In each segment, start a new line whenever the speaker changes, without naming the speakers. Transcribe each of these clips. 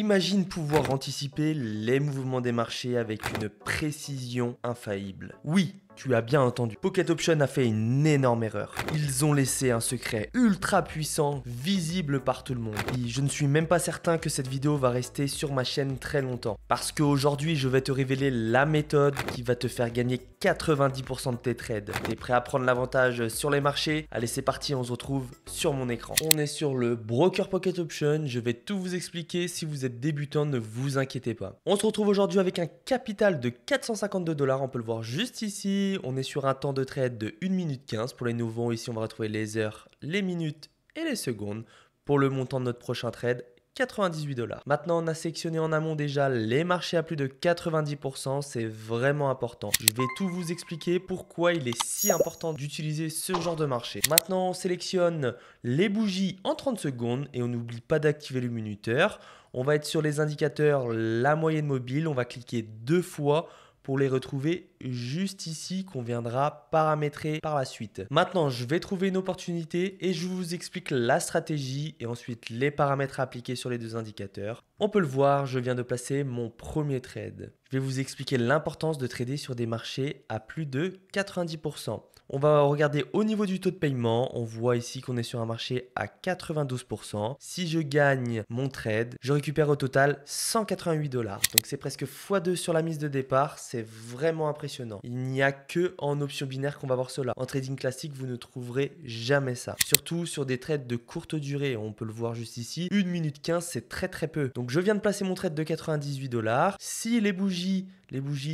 Imagine pouvoir anticiper les mouvements des marchés avec une précision infaillible. Oui, tu as bien entendu. Pocket Option a fait une énorme erreur. Ils ont laissé un secret ultra puissant, visible par tout le monde. Et je ne suis même pas certain que cette vidéo va rester sur ma chaîne très longtemps. Parce qu'aujourd'hui, je vais te révéler la méthode qui va te faire gagner 90% de tes trades. T'es prêt à prendre l'avantage sur les marchés? Allez, c'est parti, on se retrouve sur mon écran. On est sur le broker Pocket Option. Je vais tout vous expliquer. Si vous êtes débutant, ne vous inquiétez pas. On se retrouve aujourd'hui avec un capital de 452 $. On peut le voir juste ici. On est sur un temps de trade de 1 minute 15. Pour les nouveaux, ici, on va retrouver les heures, les minutes et les secondes. Pour le montant de notre prochain trade, 98 $. Maintenant, on a sélectionné en amont déjà les marchés à plus de 90%. C'est vraiment important. Je vais tout vous expliquer pourquoi il est si important d'utiliser ce genre de marché. Maintenant, on sélectionne les bougies en 30 secondes et on n'oublie pas d'activer le minuteur. On va être sur les indicateurs, la moyenne mobile. On va cliquer 2 fois pour les retrouver juste ici qu'on viendra paramétrer par la suite. Maintenant, je vais trouver une opportunité et je vous explique la stratégie et ensuite les paramètres à appliquer sur les deux indicateurs. On peut le voir, je viens de placer mon premier trade. Je vais vous expliquer l'importance de trader sur des marchés à plus de 90%. On va regarder au niveau du taux de paiement. On voit ici qu'on est sur un marché à 92%. Si je gagne mon trade, je récupère au total 188 $. Donc c'est presque x2 sur la mise de départ. C'est vraiment impressionnant. Il n'y a que en option binaire qu'on va voir cela. En trading classique, vous ne trouverez jamais ça. Surtout sur des trades de courte durée. On peut le voir juste ici. 1 minute 15, c'est très peu. Donc je viens de placer mon trade de 98 $. Si les bougies,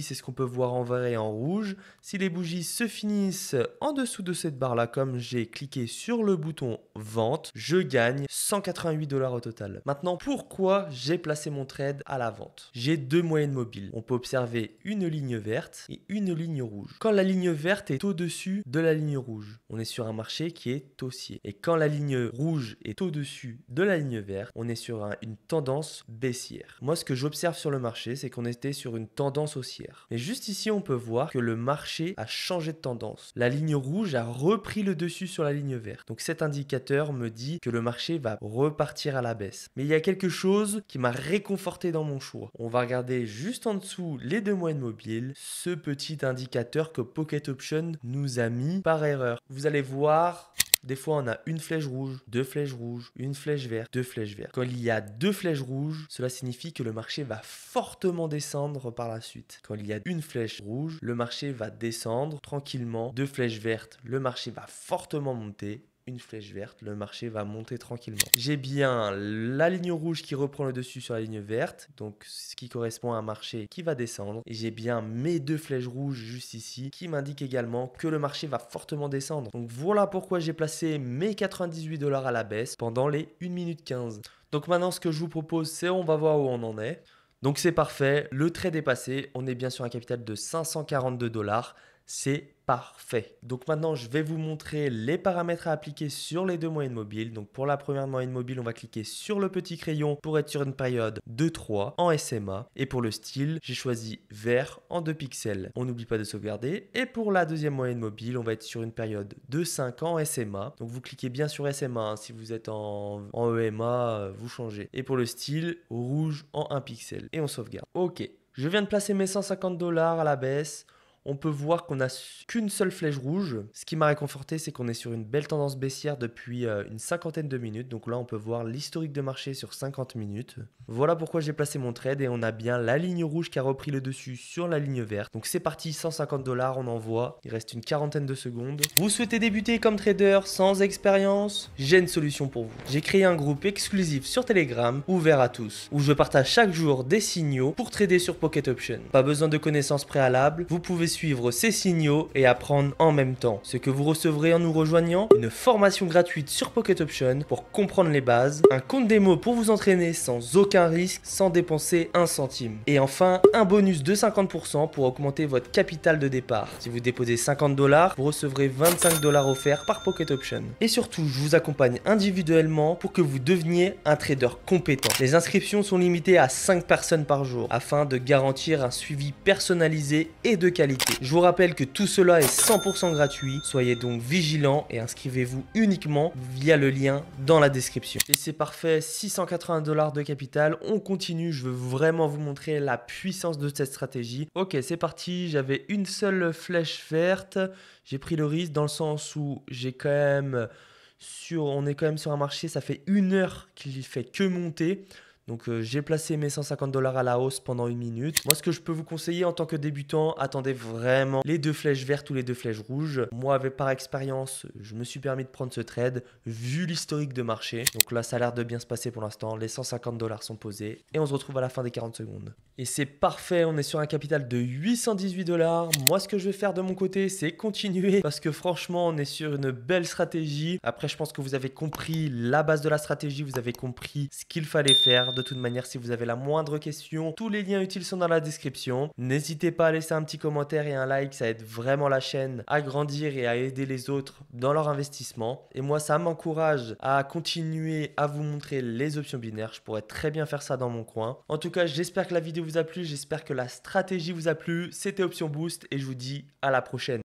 c'est ce qu'on peut voir en vert et en rouge. Si les bougies se finissent en dessous de cette barre-là, comme j'ai cliqué sur le bouton vente, je gagne 188 $ au total. Maintenant, pourquoi j'ai placé mon trade à la vente? J'ai deux moyennes mobiles. On peut observer une ligne verte et une ligne rouge. Quand la ligne verte est au-dessus de la ligne rouge, on est sur un marché qui est haussier. Et quand la ligne rouge est au-dessus de la ligne verte, on est sur une tendance baissière. Moi, ce que j'observe sur le marché, c'est qu'on était sur une tendance haussière. Mais juste ici, on peut voir que le marché a changé de tendance. La ligne rouge a repris le dessus sur la ligne verte. Donc cet indicateur me dit que le marché va repartir à la baisse. Mais il y a quelque chose qui m'a réconforté dans mon choix. On va regarder juste en dessous les deux moyennes mobiles, ce petit indicateur que Pocket Option nous a mis par erreur. Vous allez voir, des fois, on a une flèche rouge, deux flèches rouges, une flèche verte, deux flèches vertes. Quand il y a deux flèches rouges, cela signifie que le marché va fortement descendre par la suite. Quand il y a une flèche rouge, le marché va descendre tranquillement. Deux flèches vertes, le marché va fortement monter. Une flèche verte, le marché va monter tranquillement. J'ai bien la ligne rouge qui reprend le dessus sur la ligne verte, donc ce qui correspond à un marché qui va descendre. Et j'ai bien mes deux flèches rouges juste ici qui m'indiquent également que le marché va fortement descendre. Donc voilà pourquoi j'ai placé mes 98 $ à la baisse pendant les 1 minute 15. Donc maintenant, ce que je vous propose, c'est on va voir où on en est. Donc c'est parfait, le trade est passé. On est bien sur un capital de 542 $. C'est parfait. Donc maintenant, je vais vous montrer les paramètres à appliquer sur les deux moyennes mobiles. Donc pour la première moyenne mobile, on va cliquer sur le petit crayon pour être sur une période de 3 en SMA. Et pour le style, j'ai choisi vert en 2 pixels. On n'oublie pas de sauvegarder. Et pour la deuxième moyenne mobile, on va être sur une période de 5 en SMA. Donc vous cliquez bien sur SMA. Hein. Si vous êtes en EMA, vous changez. Et pour le style, rouge en 1 pixel. Et on sauvegarde. Ok, je viens de placer mes 150 $ à la baisse. On peut voir qu'on n'a qu'une seule flèche rouge. Ce qui m'a réconforté, c'est qu'on est sur une belle tendance baissière depuis une cinquantaine de minutes. Donc là, on peut voir l'historique de marché sur 50 minutes. Voilà pourquoi j'ai placé mon trade et on a bien la ligne rouge qui a repris le dessus sur la ligne verte. Donc c'est parti, 150 $, on envoie. Il reste une quarantaine de secondes. Vous souhaitez débuter comme trader sans expérience? J'ai une solution pour vous. J'ai créé un groupe exclusif sur Telegram, ouvert à tous, où je partage chaque jour des signaux pour trader sur Pocket Option. Pas besoin de connaissances préalables, vous pouvez suivre ces signaux et apprendre en même temps. Ce que vous recevrez en nous rejoignant, une formation gratuite sur Pocket Option pour comprendre les bases, un compte démo pour vous entraîner sans aucun risque, sans dépenser un centime. Et enfin, un bonus de 50% pour augmenter votre capital de départ. Si vous déposez 50 $, vous recevrez 25 $ offerts par Pocket Option. Et surtout, je vous accompagne individuellement pour que vous deveniez un trader compétent. Les inscriptions sont limitées à 5 personnes par jour afin de garantir un suivi personnalisé et de qualité. profiter. Je vous rappelle que tout cela est 100% gratuit. Soyez donc vigilants et inscrivez-vous uniquement via le lien dans la description. Et c'est parfait, 680 $ de capital. On continue, je veux vraiment vous montrer la puissance de cette stratégie. Ok, c'est parti, j'avais une seule flèche verte. J'ai pris le risque dans le sens où j'ai quand même on est quand même sur un marché, ça fait 1 heure qu'il fait que monter. Donc j'ai placé mes 150 $ à la hausse pendant 1 minute. Moi, ce que je peux vous conseiller en tant que débutant, attendez vraiment les 2 flèches vertes ou les 2 flèches rouges. Moi, par expérience, je me suis permis de prendre ce trade vu l'historique de marché. Donc là, ça a l'air de bien se passer pour l'instant. Les 150 $ sont posés et on se retrouve à la fin des 40 secondes. Et c'est parfait, on est sur un capital de 818 $. Moi, ce que je vais faire de mon côté, c'est continuer parce que franchement, on est sur une belle stratégie. Après, je pense que vous avez compris la base de la stratégie, vous avez compris ce qu'il fallait faire. De toute manière, si vous avez la moindre question, tous les liens utiles sont dans la description. N'hésitez pas à laisser un petit commentaire et un like, ça aide vraiment la chaîne à grandir et à aider les autres dans leur investissement. Et moi, ça m'encourage à continuer à vous montrer les options binaires. Je pourrais très bien faire ça dans mon coin. En tout cas, j'espère que la vidéo vous a plu, j'espère que la stratégie vous a plu. C'était Option Boost et je vous dis à la prochaine.